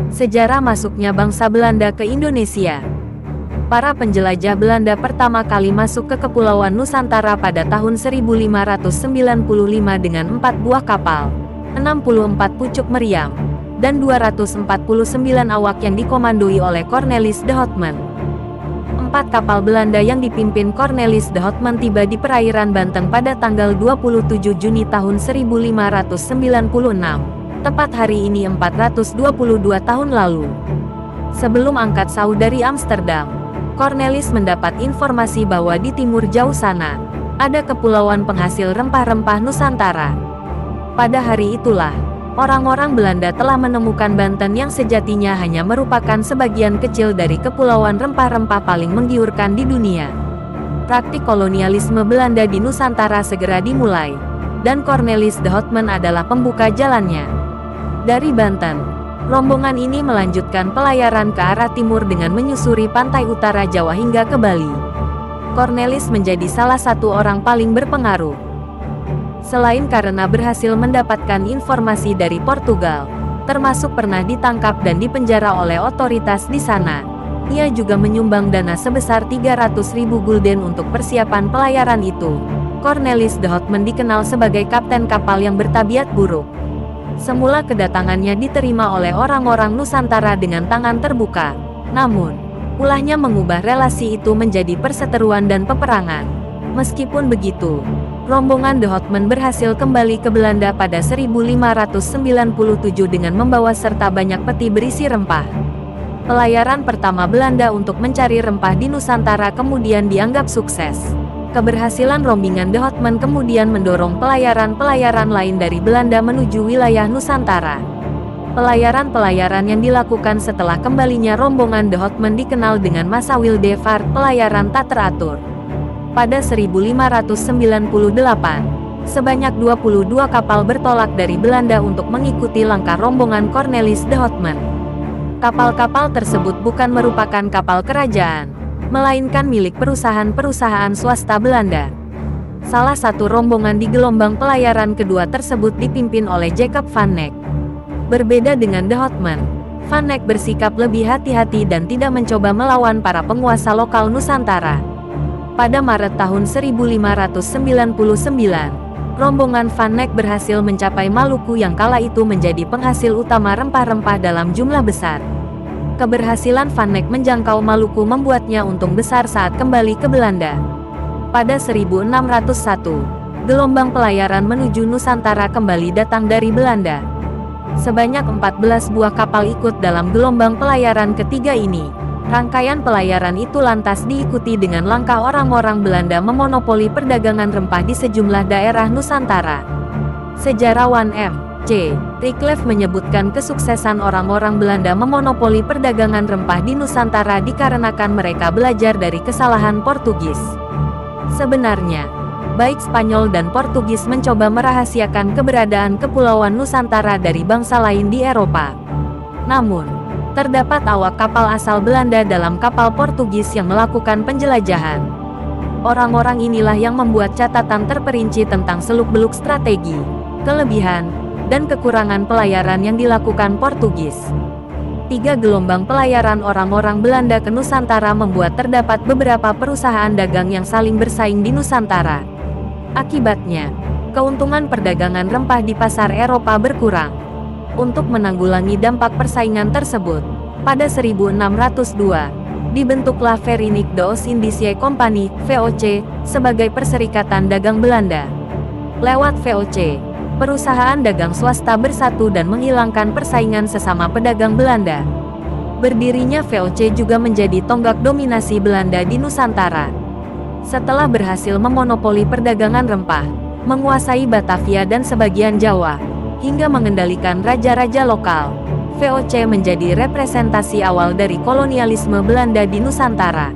Sejarah masuknya bangsa Belanda ke Indonesia. Para penjelajah Belanda pertama kali masuk ke Kepulauan Nusantara pada tahun 1595 dengan 4 buah kapal, 64 pucuk meriam, dan 249 awak yang dikomandoi oleh Cornelis de Houtman. 4 kapal Belanda yang dipimpin Cornelis de Houtman tiba di perairan Banten pada tanggal 27 Juni tahun 1596, tepat hari ini 422 tahun lalu. Sebelum angkat sauh dari Amsterdam, Cornelis mendapat informasi bahwa di timur jauh sana, ada kepulauan penghasil rempah-rempah Nusantara. Pada hari itulah, orang-orang Belanda telah menemukan Banten yang sejatinya hanya merupakan sebagian kecil dari kepulauan rempah-rempah paling menggiurkan di dunia. Praktik kolonialisme Belanda di Nusantara segera dimulai, dan Cornelis de Houtman adalah pembuka jalannya. Dari Banten, rombongan ini melanjutkan pelayaran ke arah timur dengan menyusuri pantai utara Jawa hingga ke Bali. Cornelis menjadi salah satu orang paling berpengaruh. Selain karena berhasil mendapatkan informasi dari Portugal, termasuk pernah ditangkap dan dipenjara oleh otoritas di sana, ia juga menyumbang dana sebesar 300.000 gulden untuk persiapan pelayaran itu. Cornelis de Houtman dikenal sebagai kapten kapal yang bertabiat buruk. Semula kedatangannya diterima oleh orang-orang Nusantara dengan tangan terbuka. Namun, ulahnya mengubah relasi itu menjadi perseteruan dan peperangan. Meskipun begitu, rombongan de Houtman berhasil kembali ke Belanda pada 1597 dengan membawa serta banyak peti berisi rempah. Pelayaran pertama Belanda untuk mencari rempah di Nusantara kemudian dianggap sukses. Keberhasilan rombongan de Houtman kemudian mendorong pelayaran-pelayaran lain dari Belanda menuju wilayah Nusantara. Pelayaran-pelayaran yang dilakukan setelah kembalinya rombongan de Houtman dikenal dengan masa Wildevaart, pelayaran tak teratur. Pada 1598, sebanyak 22 kapal bertolak dari Belanda untuk mengikuti langkah rombongan Cornelis de Houtman. Kapal-kapal tersebut bukan merupakan kapal kerajaan, melainkan milik perusahaan-perusahaan swasta Belanda. Salah satu rombongan di gelombang pelayaran kedua tersebut dipimpin oleh Jacob van Neck. Berbeda dengan de Houtman, van Neck bersikap lebih hati-hati dan tidak mencoba melawan para penguasa lokal Nusantara. Pada Maret tahun 1599, rombongan van Neck berhasil mencapai Maluku yang kala itu menjadi penghasil utama rempah-rempah dalam jumlah besar. Keberhasilan van Neck menjangkau Maluku membuatnya untung besar saat kembali ke Belanda. Pada 1601, gelombang pelayaran menuju Nusantara kembali datang dari Belanda. Sebanyak 14 buah kapal ikut dalam gelombang pelayaran ketiga ini. Rangkaian pelayaran itu lantas diikuti dengan langkah orang-orang Belanda memonopoli perdagangan rempah di sejumlah daerah Nusantara. Sejarawan M.C. Wycliffe menyebutkan kesuksesan orang-orang Belanda memonopoli perdagangan rempah di Nusantara dikarenakan mereka belajar dari kesalahan Portugis. Sebenarnya, baik Spanyol dan Portugis mencoba merahasiakan keberadaan kepulauan Nusantara dari bangsa lain di Eropa. Namun, terdapat awak kapal asal Belanda dalam kapal Portugis yang melakukan penjelajahan. Orang-orang inilah yang membuat catatan terperinci tentang seluk-beluk strategi, kelebihan, dan kekurangan pelayaran yang dilakukan Portugis. 3 gelombang pelayaran orang-orang Belanda ke Nusantara membuat terdapat beberapa perusahaan dagang yang saling bersaing di Nusantara. Akibatnya, keuntungan perdagangan rempah di pasar Eropa berkurang. Untuk menanggulangi dampak persaingan tersebut, pada 1602, dibentuklah Verenigde Oost-Indische Compagnie (VOC) sebagai perserikatan dagang Belanda. Lewat VOC, perusahaan dagang swasta bersatu dan menghilangkan persaingan sesama pedagang Belanda. Berdirinya VOC juga menjadi tonggak dominasi Belanda di Nusantara. Setelah berhasil memonopoli perdagangan rempah, menguasai Batavia dan sebagian Jawa, hingga mengendalikan raja-raja lokal, VOC menjadi representasi awal dari kolonialisme Belanda di Nusantara.